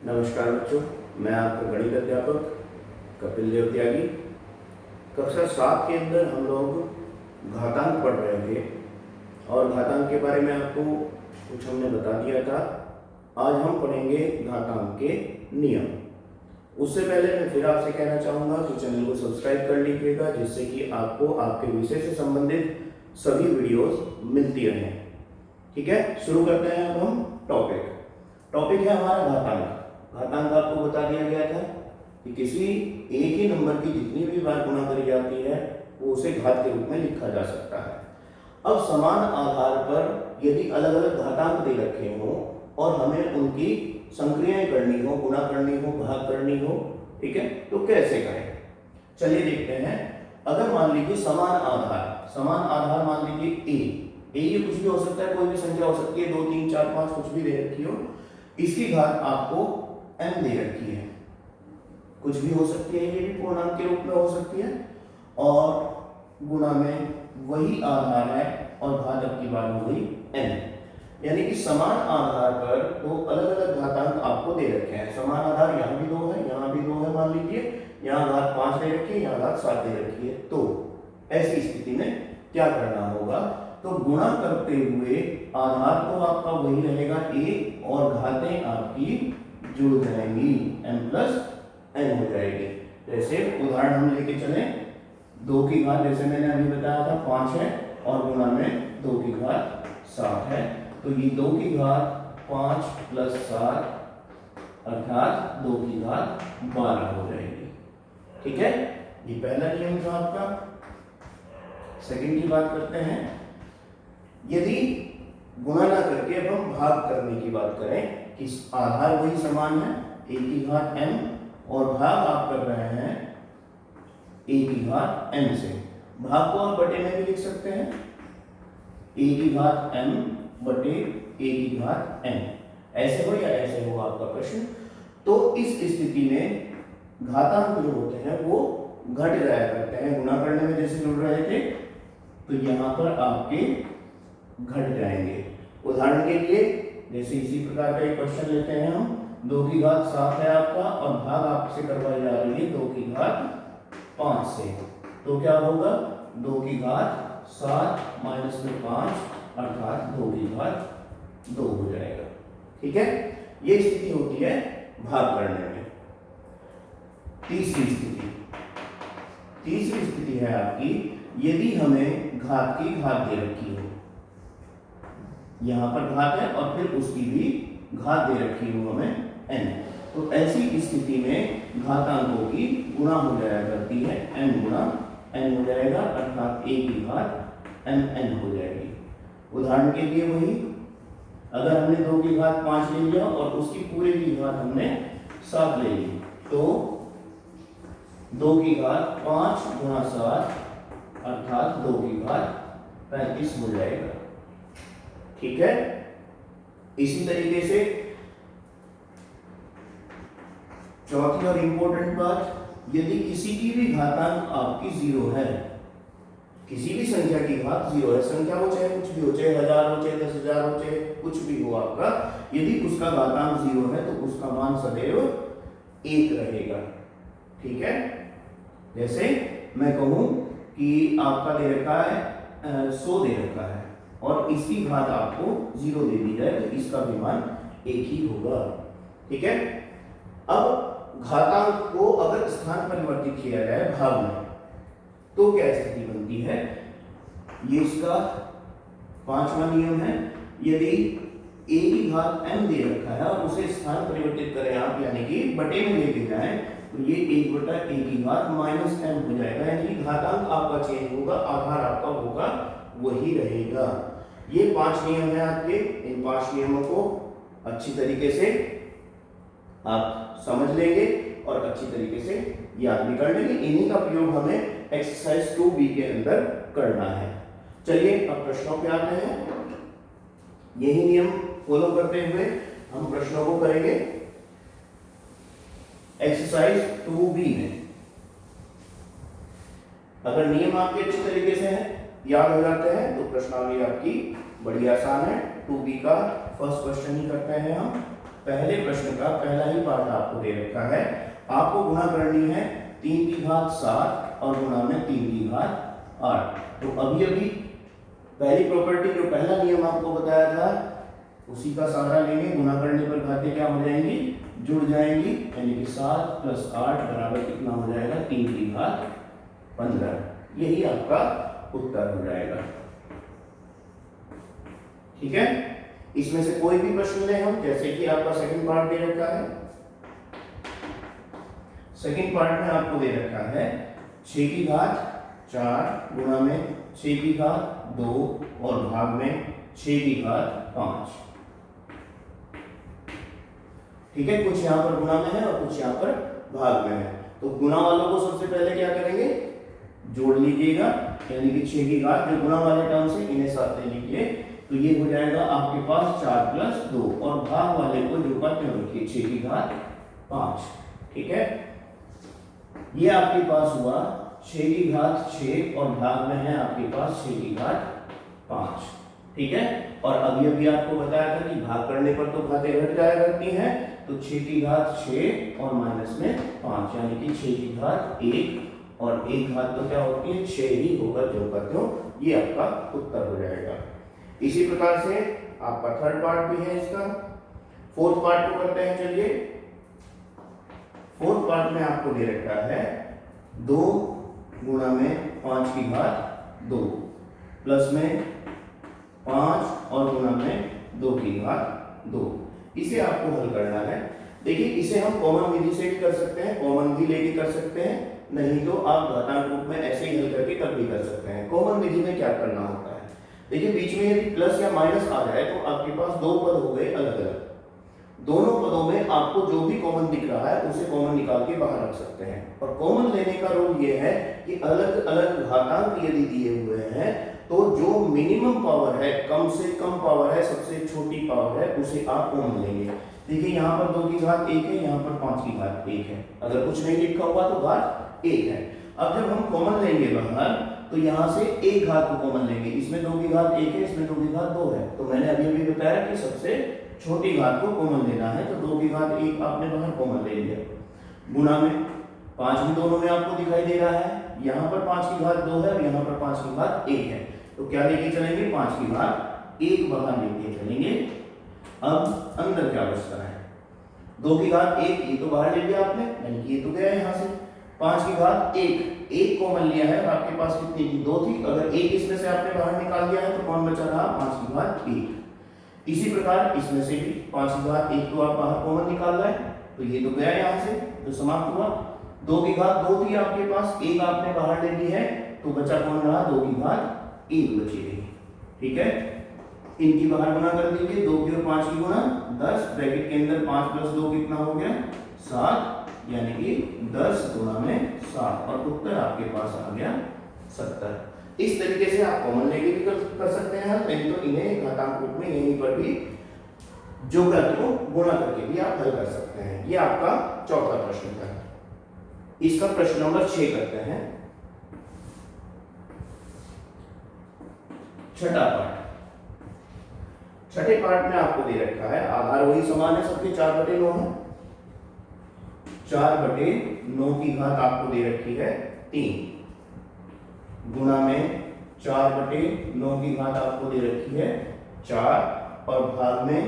नमस्कार बच्चों, मैं आपका गणित अध्यापक कपिल देव त्यागी। कक्षा 7 के अंदर हम लोग घातांक पढ़ रहे थे और घातांक के बारे में आपको कुछ हमने बता दिया था। आज हम पढ़ेंगे घातांक के नियम। उससे पहले मैं फिर आपसे कहना चाहूँगा कि चैनल को सब्सक्राइब कर लीजिएगा, जिससे कि आपको आपके विषय से संबंधित सभी वीडियोस मिलती रहें। ठीक है, शुरू करते हैं। अब हम टॉपिक है हमारा घातांक। घातांक आपको बता दिया गया था कि किसी एक ही नंबर की जितनी भी बार गुणा करी जाती है वो उसे घात के रूप में लिखा जा सकता है। अब समान आधार पर यदि अलग अलग घातांक दे रखे हों और हमें उनकी संक्रियाएं करनी हो, गुणा करनी हो, भाग करनी हो, ठीक है, तो कैसे करें? चलिए देखते हैं। अगर मान लीजिए समान आधार मान लीजिए ए ये कुछ भी हो सकता है, कोई भी संख्या हो सकती है, 2 3 4 5 कुछ भी दे रखी हो। इसकी घात आपको m दे रखी है, कुछ भी हो सकती है, ये भी पूर्णांक के रूप में हो सकती है, और गुणा में वही आधार है और घात अब की बात हो गई n। यानी कि समान आधार पर दो अलग अलग घातांक आपको दे रखे हैं। समान आधार यहाँ भी 2 है, यहाँ भी 2 है, मान लीजिए यहाँ घात 5 दे रखी है, यहाँ घात 7 दे रखी है। तो ऐसी स्थिति में क्या करना होगा? तो गुणा करते हुए आधार तो आपका वही रहेगा a और घातें आपकी जुड़ जाएंगी, m प्लस n हो जाएगी। जैसे उदाहरण हम लेके चले, 2 की घात जैसे मैंने अभी बताया था 5 है और गुणा में 2 की घात 7 है, तो ये 2 की घात 5 प्लस 7 अर्थात 2 की घात 12 हो जाएगी। ठीक है, ये पहला नियम था आपका। सेकंड की बात करते हैं। यदि गुणा ना करके अब हम भाग करने की बात करें कि आधार वही समान है, a की घात m, और भाग आप कर रहे हैं a की घात m से। भाग को आप बटे में भी लिख सकते हैं, a की घात m बटे a की घात n। ऐसे हो या ऐसे हो आपका प्रश्न। तो इस स्थिति में घातांक जो होते हैं वो घट जाया करते हैं। गुणा करने में जैसे जुड़ रहे थे तो यहाँ पर आपके घट जाएंगे। उदाहरण के लिए जैसे इसी प्रकार का एक क्वेश्चन लेते हैं हम। 2 की घात 7 है आपका और भाग आपसे करवाई जा रही है 2 की घात 5 से। तो क्या होगा? 2 की घात 7 माइनस में 5 अर्थात 2 की घात 2 हो जाएगा। ठीक है, ये स्थिति होती है भाग करने में। तीसरी स्थिति है आपकी, यदि हमें घात की घात दे रखी हो, यहां पर घात है और फिर उसकी भी घात दे रखी हो हमें n, तो ऐसी स्थिति में घातांकों की गुणा हो जाया करती है, m गुणा n हो जाएगा अर्थात a की घात mn हो जाएगी। उदाहरण के लिए वही, अगर हमने 2 की घात 5 ले लिया और उसकी पूरे की घात हमने 7 ले ली, तो 2 की घात 5 गुणा 7 अर्थात 2 की घात 35 हो जाएगा। ठीक है, इसी तरीके से चौथी और इंपॉर्टेंट बात, यदि किसी की भी घातांक आपकी 0 है, किसी भी संख्या की घात 0 है, संख्या हो चाहे कुछ भी हो, चाहे 1000 हो, चाहे 10,000 हो, चाहे कुछ भी हो आपका, यदि उसका घातांक 0 है तो उसका मान सदैव 1 रहेगा। ठीक है, जैसे मैं कहूं कि आपका दे रखा है 100 दे रखा है और इसकी घात आपको 0 दे दी जाए तो इसका भी मान 1 ही होगा। ठीक है, अब घातांक को अगर स्थान परिवर्तित किया जाए भाग में तो क्या स्थिति बनती है? ये इसका 5वां नियम है। यदि a की घात m दे रखा है और उसे स्थान परिवर्तित करें आप, यानी कि बटे में लेके जाएं, तो ये 1 बटा a की घात माइनस m हो जाएगा। यानी कि घातांक आपका चेंज होगा, आधार आपका होगा वही रहेगा। ये 5 नियम है आपके। इन 5 नियमों को अच्छी तरीके से आप समझ लेंगे और अच्छी तरीके से याद भी कर लेंगे। इन्हीं का प्रयोग हमें एक्सरसाइज 2b के अंदर करना है। चलिए अब प्रश्नों पे आते हैं। यही नियम फॉलो करते हुए हम प्रश्नों को करेंगे एक्सरसाइज 2b में। अगर नियम आपके अच्छी तरीके से याद हो जाते हैं तो प्रश्नावली आपकी बड़ी आसान है। 2b का फर्स्ट क्वेश्चन ही करते हैं हम। पहले प्रश्न का पहला ही पार्ट आपको दे रखा है, आपको गुणा करनी है 3 की घात 7 और गुणा में 3 की घात 8। तो अभी अभी पहली प्रॉपर्टी जो पहला नियम आपको बताया था उसी का सहारा लेंगे, गुणा करने पर घातें क्या हो जाएंगी, जुड़ जाएंगी, यानी कि 7 + 8 बराबर कितना हो जाएगा, 3 की घात 15। यही आपका उत्तर हो जाएगा। ठीक है, इसमें से कोई भी प्रश्न लें हम, जैसे कि आपका सेकंड पार्ट दे रखा है, सेकंड पार्ट में आपको दे रखा है 6 की घात 4 गुणा में 6 की घात 2 और भाग में 6 की घात 5। ठीक है, कुछ यहां पर गुणा में है और कुछ यहां पर भाग में है। तो गुणा वालों को सबसे पहले क्या करेंगे, जोड़ लीजिएगा, यानी कि 6 की घात जो गुणा वाले टर्म से इन्हें साथ ले लीजिए, तो ये हो जाएगा आपके पास 4 + 2 और भाग वाले को जो पद में रखिए 6 की घात 5। ठीक है, ये आपके पास हुआ 6 की घात 6 और भाग में है आपके पास 6 की घात 5। ठीक है, और अभी अभी आपको बताया था कि भाग करने पर तो घातें घट जाया करती हैं, तो 6 की घात 6 और माइनस में 5 यानी कि 6 की घात 1 और 1 घात तो क्या होती है, 6 ही होगा जो करते हो, ये आपका उत्तर हो जाएगा। इसी प्रकार से आपका थर्ड पार्ट भी है इसका। फोर्थ पार्ट को करते हैं, चलिए। फोर्थ पार्ट में आपको दे रखा है 2 गुणा में 5 की घात 2 प्लस में 5 और गुणा में 2 की घात 2। इसे आपको हल करना है। देखिए, इसे हम कॉमन विधि से भी कर सकते हैं, कॉमन भी लेके कर सकते हैं, नहीं तो आप घातांक रूप में ऐसे ही हल करके तब भी कर सकते हैं। कॉमन विधि में क्या करना होता है, देखिए बीच में यदि प्लस या माइनस आ जाए तो आपके पास 2 पद हो गए अलग अलग, दोनों पदों में आपको जो भी कॉमन दिख रहा है उसे कॉमन निकाल के बाहर रख सकते हैं। और कॉमन लेने का रूल ये है कि अलग अलग घातांक यदि दिए हुए हैं तो जो मिनिमम पावर है, कम से कम पावर है, सबसे छोटी पावर है, उसे आप कॉमन लेंगे। देखिए यहाँ पर 2 की घात 1 है, यहाँ पर 5 की घात 1 है, अगर कुछ नहीं लिखा हुआ तो घात 1 है। अब जब हम कॉमन लेंगे बाहर तो यहाँ से एक घात को कॉमन लेंगे, इसमें 2 की घात 1 है, इसमें 2 की घात 2 है, तो मैंने अभी अभी बताया कि सबसे छोटी घात को कॉमन लेना है, तो 2 की घात 1 आपने बाहर कॉमन ले लिया। गुणा में 5 भी दोनों में आपको दिखाई दे रहा है, यहाँ पर 5 की घात 2 है और यहाँ पर 5 की घात 1 है, तो क्या लेके चलेंगे, 5 की घात 1 बाहर लेके चलेंगे। अब अंदर क्या बचता है, 2 की घात 1 ये तो बाहर ले लिया आपने, यानी कि ये तो गया यहाँ से। 5 की घात 1 कॉमन लिया है और आपके पास कितनी थी, 2 थी, अगर 1 इसमें से आपने बाहर निकाल दिया है तो कौन बचा रहा, 5 की घात 1। इसी प्रकार इसमें से भी 5 की घात 1 तो आप बाहर कॉमन निकाल रहे हैं, तो ये तो गया यहाँ से, तो समाप्त हुआ। 2 की घात 2 थी आपके पास, 1 आपने बाहर ले ली है, तो बचा कौन रहा, 2 की घात 1 बची रही। ठीक है, इनकी बाहर गुणा कर दीजिए, 2 की और 5 की गुणा 10, ब्रैकेट के अंदर 5 + 2 कितना हो गया, 7, यानी कि 10 गुणा में 7 और उत्तर आपके पास आ गया 70। इस तरीके से आप कॉमन लेके भी कर सकते हैं, नहीं तो इन्हें घातांक रूप में यहीं पर भी जोड़कर को गुणा करके भी आप हल कर सकते हैं। ये आपका चौथा प्रश्न था। इसका प्रश्न नंबर 6 करते हैं, छठा पार्ट। छठे पार्ट में आपको दे रखा है, आधार वही समान है सबके, 4/9 है, 4/9 की घात आपको दे रखी है 3 गुणा में 4/9 की घात आपको दे रखी है 4 और भाग में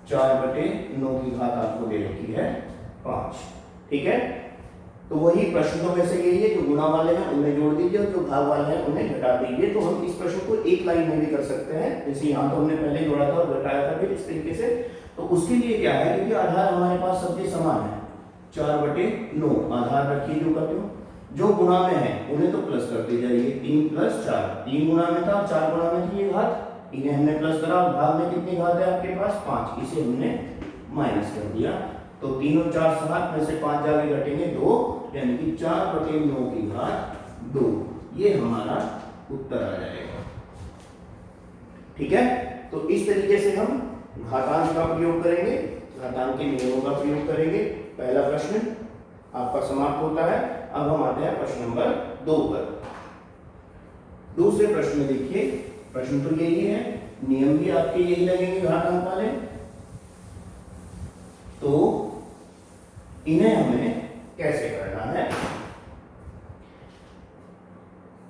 4/9 की घात आपको दे रखी है 5। ठीक है, तो वही प्रश्नों में से यही है, जो गुणा वाले हैं उन्हें जोड़ दीजिए और जो भाग वाले हैं उन्हें घटा दीजिए। तो हम इस प्रश्न को एक लाइन में भी कर सकते हैं, जैसे यहाँ तो हमने पहले जोड़ा था और घटाया था फिर इस तरीके से। तो उसके लिए क्या है, क्योंकि आधार हमारे पास सबके समान है, 4/9 आधार रखिए जो करते हो, जो गुणा में है उन्हें तो प्लस करते जाइए, 3 + 4, 3 गुणा में था, 4 गुणा में थी ये घात, इन्हें हमने प्लस करा, भाग में कितनी घात है आपके पास 5, इसे हमने माइनस कर दिया, तो 3 और 4 7 में से 5 जाके घटेंगे 2, यानी कि 4/9 की घात 2, ये हमारा उत्तर आ जाएगा। ठीक है, तो इस तरीके से हम घातांक का प्रयोग करेंगे, घातांक के नियमों का प्रयोग करेंगे। पहला प्रश्न आपका समाप्त होता है। अब हम आते हैं प्रश्न नंबर 2 पर। दूसरे प्रश्न में देखिए, प्रश्न तो यही है, नियम भी आपके यही लगेंगे घातांक वाले। तो इन्हें हमें कैसे करना है।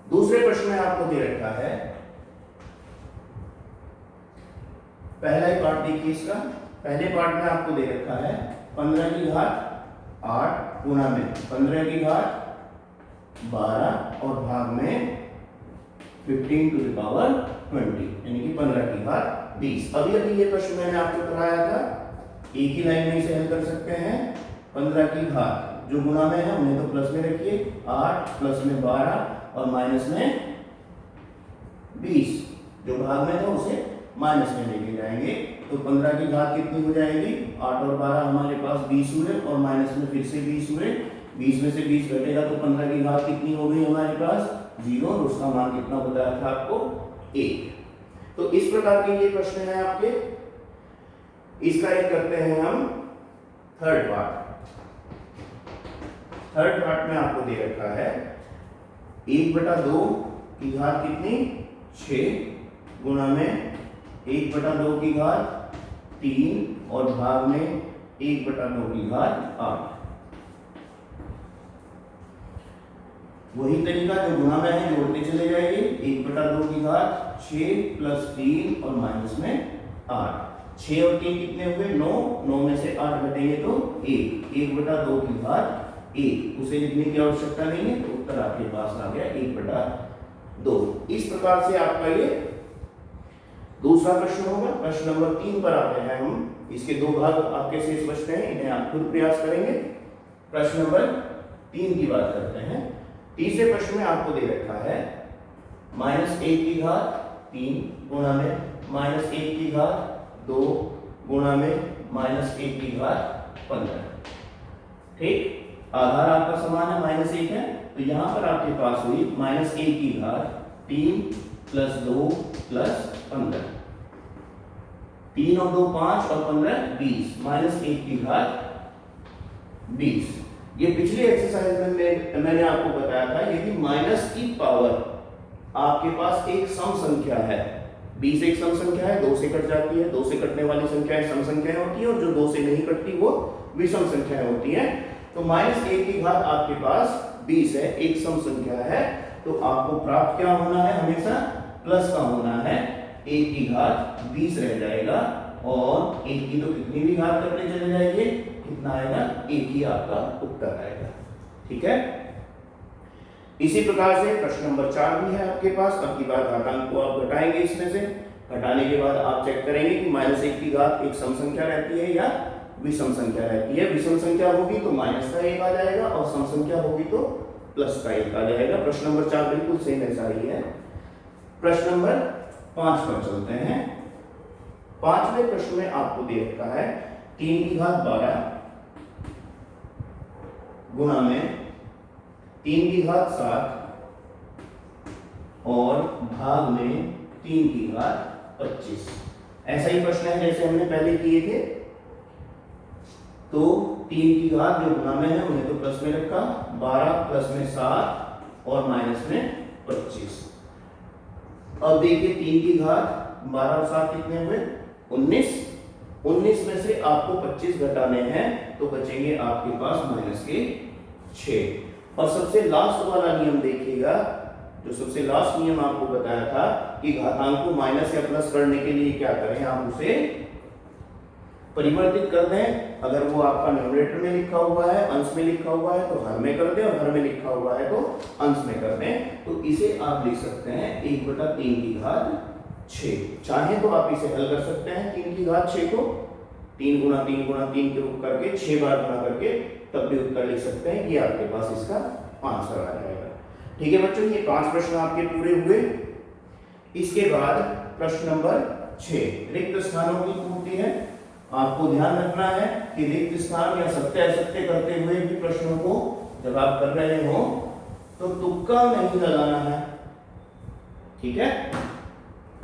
दूसरे प्रश्न में आपको दे रखा है, पहला ही पार्ट देखिए इसका। पहले पार्ट में आपको दे रखा है 15 की घात 8 गुणा में 15 की घात 12 और भाग में 15 टू द पावर 20 यानी कि 15 की घात 20। अभी अभी ये प्रश्न मैंने आपको कराया था, एक ही लाइन में इसे हल कर सकते हैं। 15 की घात जो गुणा में है उन्हें तो प्लस में रखिए, 8 प्लस में 12 और माइनस में 20, जो भाग में था उसे माइनस में लेके जाएंगे। तो 15 की घात कितनी हो जाएगी, 8 और 12 हमारे पास 20 हुए और माइनस में फिर से 20 हुए। 20 में से 20 घटेगा तो 15 की घात कितनी हो गई हमारे पास 0 और उसका मान कितना बताया था आपको 1। तो इस प्रकार के ये प्रश्न है आपके। इसका एक करते हैं हम थर्ड पार्ट। थर्ड पार्ट में आपको दे रखा है 1/2 की घात कितनी 6 गुणा में 1/2 की घात 3 और भाग में 1/2 की घात 8। वही तरीका जो गुणा में है जोड़ते चले जाइए, 1/2 की घात 6 प्लस 3 और माइनस में 8। 6 और 3 कितने हुए 9, 9 में से 8 घटेंगे तो 1, 1/2 की घात 1, उसे लिखने की आवश्यकता नहीं है, तो उत्तर आपके पास आ गया 1/2। इस प्रकार से आपका ये दूसरा प्रश्न होगा। प्रश्न नंबर 3 पर आते हैं हम। इसके दो भाग आपके शेष बचते हैं, इन्हें आप खुद प्रयास करेंगे। प्रश्न नंबर 3 की बात करते हैं। तीसरे प्रश्न में आपको दे रखा है -1 की घात 3 गुणा में -1 की घात 2 गुणा में -1 की घात 15। ठीक, आधार आपका समान है -1 है, तो यहां पर आपके पास हुई -1 की घात 3 प्लस 2 प्लस 15। 3 और 2 5 और 15 20, -1 की घात 20। ये पिछली एक्सरसाइज में मैंने आपको बताया था, यदि माइनस की पावर आपके पास एक सम संख्या है, 20 एक सम संख्या है, 2 से कट जाती है, 2 से कटने वाली संख्याएं सम संख्याएं होती है और जो 2 से नहीं कटती वो विषम संख्याएं होती हैं। तो -1 की घात आपके पास 20 है, एक सम संख्या है, तो आपको प्राप्त क्या होना है, हमेशा प्लस का होना है। 1 की घात 20 रह जाएगा और 1 की तो कितनी भी घात करते चले जाएंगे, कितना आएगा 1 ही आपका उत्तर आएगा। ठीक है, इसी प्रकार से प्रश्न नंबर 4 भी है आपके पास। अब की बार घातांक को आप घटाएंगे, इसमें से घटाने के बाद आप चेक करेंगे कि -1 की घात एक सम संख्या रहती है या विषम संख्या रहती है। विषम संख्या होगी तो माइनस का 1 आ जाएगा और सम संख्या होगी तो प्लस का 1 आ जाएगा। प्रश्न नंबर 4 बिल्कुल सेम ऐसा ही है। प्रश्न नंबर 5 पर चलते हैं। 5वें प्रश्न में आपको दे रखा है 3 की घात 12 गुणा में 3 की घात 7 और भाग में 3 की घात 25। ऐसा ही प्रश्न है जैसे हमने पहले किए थे। तो 3 की घात जो गुणा में है उन्हें तो प्लस में रखा, 12 प्लस में 7 और माइनस में 25। अब देखिए 3 की घात 12 और 7 कितने हुए 19। 19 में से आपको 25 घटाने हैं तो बचेंगे आपके पास माइनस के 6। और सबसे लास्ट वाला नियम देखिएगा, जो सबसे लास्ट नियम आपको बताया था कि घातांक को माइनस या प्लस करने के लिए क्या करें, आप उसे परिवर्तित कर दें। अगर वो आपका न्यूमरेटर में लिखा हुआ है, अंश में लिखा हुआ है तो हर में कर दें, और हर में लिखा हुआ है तो अंश में कर दें। तो इसे आप लिख सकते हैं 1/3 की घात 6। चाहे तो आप इसे हल कर सकते हैं 3 की घात 6 को 3 गुणा 3 गुणा 3 के रूप करके 6 बार गुणा करके, तब भी उत्तर लिख सकते हैं कि आपके पास इसका आंसर आ जाएगा। ठीक है बच्चों, ये 5 प्रश्न आपके पूरे हुए। इसके बाद प्रश्न नंबर 6 रिक्त स्थानों की पूर्ति है। आपको ध्यान रखना है कि रिक्त स्थान या सत्य असत्य करते हुए भी प्रश्नों को जब आप कर रहे हो तो तुक्का नहीं लगाना है। ठीक है,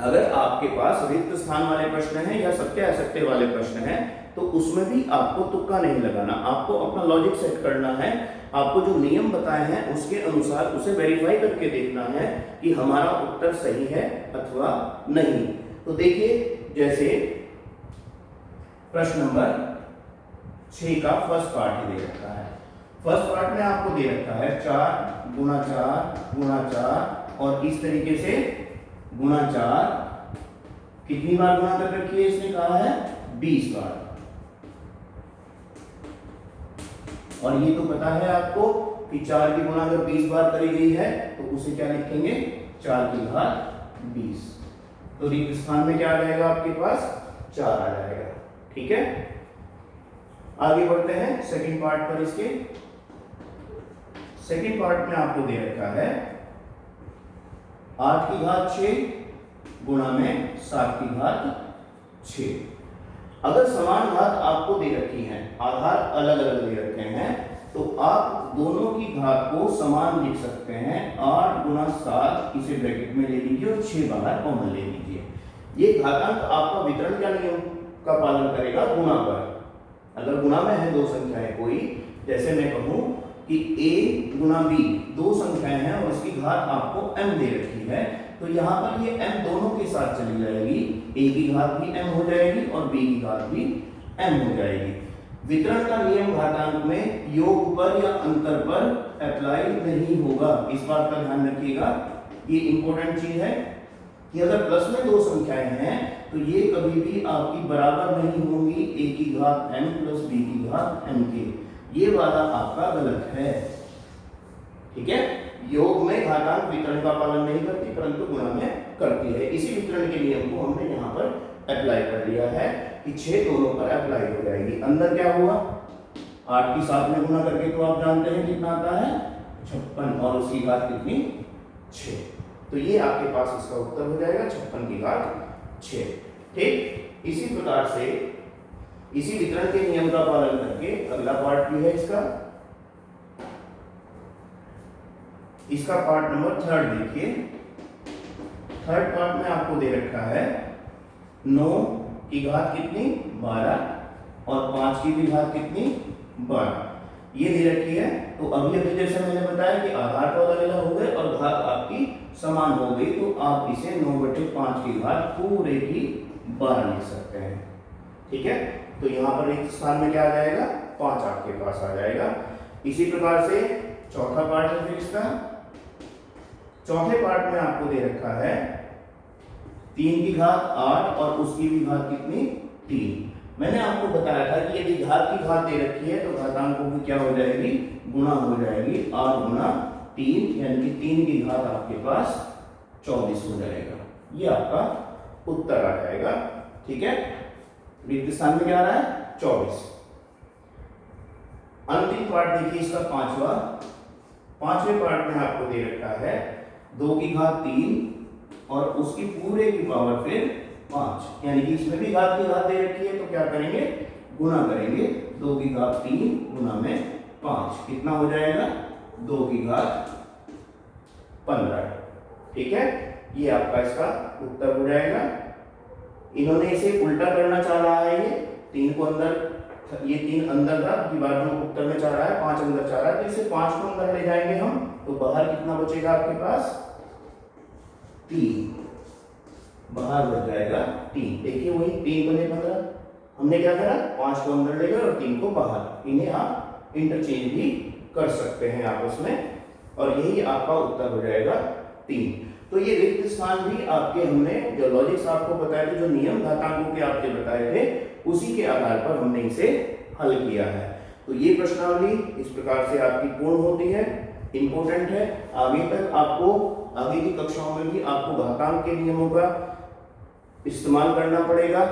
अगर आपके पास रिक्त स्थान वाले प्रश्न हैं या सत्य असत्य वाले प्रश्न हैं तो उसमें भी आपको तुक्का नहीं लगाना। आपको अपना लॉजिक सेट करना है, आपको जो नियम बताए हैं उसके अनुसार उसे वेरीफाई करके देखना है कि हमारा उत्तर सही है अथवा नहीं। तो देखिए, जैसे प्रश्न नंबर 6 का फर्स्ट पार्ट ही दे रखा है। फर्स्ट पार्ट में आपको दे रखा है 4 गुना 4 गुना 4 और इस तरीके से गुना 4 कितनी बार गुना कर रखी है, इसने कहा है 20 बार। और ये तो पता है आपको कि 4 की गुना अगर 20 बार करी गई है तो उसे क्या लिखेंगे, 4 की घात 20। तो रिक्त स्थान में क्या आ जाएगा आपके पास, 4 आ जाएगा। ठीक है, आगे बढ़ते हैं सेकंड पार्ट पर। इसके सेकंड पार्ट में आपको दे रखा है 8 की घात 6 गुणा में 7 की घात 6। अगर समान घात आपको दे रखी है, आधार अलग अलग दे रखे हैं, तो आप दोनों की घात को समान लिख सकते हैं। 8 गुना 7 इसे ब्रैकेट में ले लीजिए और 6 बाहर कॉमन ले लीजिए। ये घातांक आपका वितरण क्या नियम का पालन करेगा, गुणा पर। अगर गुणा में है दो संख्याएं कोई, जैसे मैं कहूं कि a गुना b दो संख्याएं हैं और उसकी घात आपको m दे रखी है, तो यहाँ पर ये m दोनों के साथ चली जाएगी। a की घात भी m हो जाएगी और b की घात भी m हो जाएगी। वितरण का नियम घातांक में योग पर या अंतर पर अप्लाई नहीं होगा, इस बात का ध्यान रखिएगा। ये इंपॉर्टेंट चीज है कि अगर प्लस में दो संख्याएं हैं तो ये कभी भी आपकी बराबर नहीं होंगी, a की घात m प्लस b की घात m के। ये वाला आपका गलत है। ठीक है, योग में घातांक वितरण का पालन नहीं करती परंतु गुणा में करती है। इसी वितरण के नियम को हमने यहाँ पर अप्लाई कर लिया है कि 6 दोनों पर अप्लाई हो जाएगी। अंदर क्या हुआ, 8 की 7 में गुणा करके तो आप जानते हैं कितना आता है 56 और उसकी घात कितनी 6। तो ये आपके पास इसका उत्तर हो जाएगा 56 की घात 6। ठीक, इसी प्रकार से इसी वितरण के नियम का पालन करके अगला पार्ट भी है इसका पार्ट नंबर 3 देखिए। थर्ड पार्ट में आपको दे रखा है 9 की घात कितनी 12 और 5 की भी घात कितनी 12 ये दे रखी है। तो अभी जैसे मैंने बताया कि आधार तो अलग अलग हो गए और घात आपकी समान हो गई, तो आप इसे 9/5 की घात पूरे की 12 लिख सकते हैं। ठीक है, तो यहाँ पर एक स्थान में क्या आ जाएगा 5 आपके पास आ जाएगा। इसी प्रकार से चौथा पार्ट है फिर इसका। चौथे पार्ट में आपको दे रखा है 3 की घात 8 और उसकी भी घात कितनी 3। मैंने आपको बताया था कि यदि घात की घात दे रखी है तो घातांकों की क्या हो जाएगी, गुणा हो जाएगी। 8 गुना 3 यानी कि 3 की घात आपके पास 24 हो जाएगा। ये आपका उत्तर आ जाएगा। ठीक है, रिक्त स्थान में क्या आ रहा है 24। अंतिम पार्ट देखिए इसका पांचवें पार्ट में आपको दे रखा है 2 की घात 3 और उसकी पूरे की पावर फिर 5, यानी कि इसमें भी घात की घात दे रखी है तो क्या करेंगे, गुणा करेंगे। 2 की घात 3 गुणा में 5 कितना हो जाएगा 2 की घात 15। ठीक है, ये आपका इसका उत्तर हो जाएगा। इन्होंने इसे उल्टा करना चाह रहा है, ये 3 को अंदर, ये 3 अंदर था, विभाजन को उत्तर में चाह रहा है, 5 अंदर चाह रहा है, तो इसे 5 को अंदर ले जाएंगे हम, तो बाहर कितना बचेगा आपके पास 3, बाहर बच जाएगा 3। देखिए वही 3 बने 15, हमने क्या करा 5 को अंदर ले गए और 3 को बाहर। इन्हें आप इंटरचेंज भी कर सकते हैं आपस में और यही आपका उत्तर हो जाएगा 3। तो ये रिक्त स्थान भी आपके हमने जो लॉजिक्स आपको बताए थे, जो नियम घातांकों के आपके बताए थे, उसी के आधार पर हमने इसे हल किया है। तो ये प्रश्नावली इस प्रकार से आपकी पूर्ण होती है, इंपॉर्टेंट है। आगे तक आपको आगे की कक्षाओं में भी आपको घातांक के नियमों का इस्तेमाल करना पड़ेगा,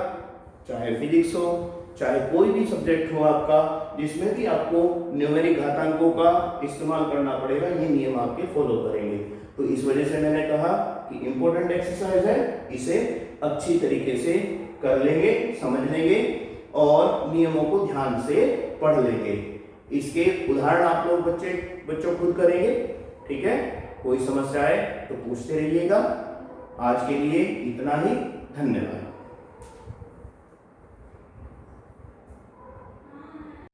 चाहे फिजिक्स हो चाहे कोई भी सब्जेक्ट हो आपका, जिसमें भी आपको न्यूमेरिक घातांकों का इस्तेमाल करना पड़ेगा। ये नियम आपके फॉलो करेंगे। तो इस वजह से मैंने कहा कि इंपॉर्टेंट एक्सरसाइज है, इसे अच्छी तरीके से कर लेंगे, समझ लेंगे और नियमों को ध्यान से पढ़ लेंगे। इसके उदाहरण आप लोग बच्चों खुद करेंगे। ठीक है, कोई समस्या है तो पूछते रहिएगा। आज के लिए इतना ही, धन्यवाद।